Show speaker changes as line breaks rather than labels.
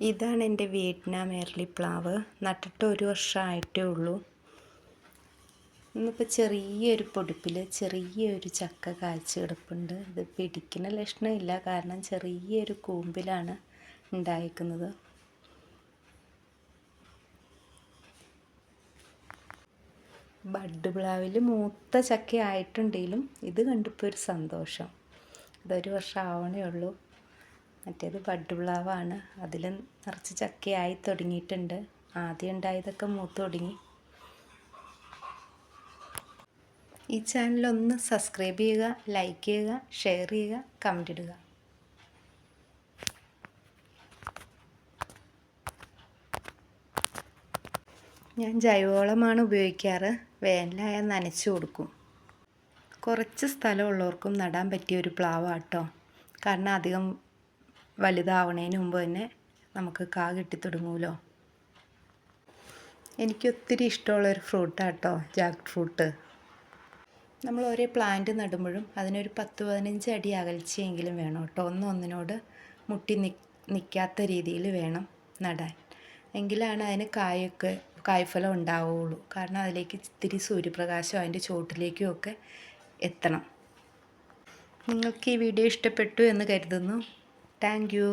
ഇതാണ് എൻ്റെ Vietnam early പ്ലാവ്. നട്ടിട്ട് 1 വർഷമായിട്ടേ ഉള്ളൂ. ഇന്നിപ്പോൾ ചെറിയൊരു പൊടിപ്പിൽ ചെറിയൊരു ചക്ക കായ്ച്ച് കിടപ്പുണ്ട്. ഇത് പിടിക്കുന്ന ലക്ഷണമില്ല, കാരണം ചെറിയൊരു കൂമ്പിലാണ് ഉണ്ടായിരിക്കുന്നത്. ബഡ് പ്ലാവിൽ മൂത്ത ചക്ക ആയിട്ടുണ്ടെങ്കിലും ഇത് കണ്ടപ്പോൾ ഒരു സന്തോഷം. ഇതൊരു വർഷം ആവണേ ഉള്ളൂ. മറ്റേത് ബഡ് പ്ലാവാണ്. അതിൽ നിറച്ച് ചക്കയായി തുടങ്ങിയിട്ടുണ്ട്. ആദ്യം ഉണ്ടായതൊക്കെ മൂത്ത് തുടങ്ങി. ഈ ചാനലൊന്ന് സബ്സ്ക്രൈബ് ചെയ്യുക, ലൈക്ക് ചെയ്യുക, ഷെയർ ചെയ്യുക, കമൻ്റ് ഇടുക. ഞാൻ ജൈവവളമാണ് ഉപയോഗിക്കാറ്. വേനലായാൽ നനച്ചു കൊടുക്കും. കുറച്ച് സ്ഥലമുള്ളവർക്കും നടാൻ പറ്റിയ ഒരു പ്ലാവാണ് കേട്ടോ. കാരണം അധികം വലുതാവണതിന് മുമ്പ് തന്നെ നമുക്ക് കാ കിട്ടി തുടങ്ങുമല്ലോ. എനിക്ക് ഒത്തിരി ഇഷ്ടമുള്ളൊരു ഫ്രൂട്ടാണ് കേട്ടോ ജാക്ക് ഫ്രൂട്ട്. നമ്മൾ ഒരേ പ്ലാന്റ് നടുമ്പോഴും അതിനൊരു 10-15 അടി അകൽച്ചയെങ്കിലും വേണം കേട്ടോ. ഒന്നിനോട് മുട്ടി നിൽക്കാത്ത രീതിയിൽ വേണം നടാൻ. എങ്കിലാണ് അതിന് കായ്ഫലം ഉണ്ടാവുകയുള്ളൂ. കാരണം അതിലേക്ക് ഇത്തിരി സൂര്യപ്രകാശം അതിൻ്റെ ചുവട്ടിലേക്കും ഒക്കെ എത്തണം. നിങ്ങൾക്ക് ഈ വീഡിയോ ഇഷ്ടപ്പെട്ടു എന്ന് കരുതുന്നു. Thank you.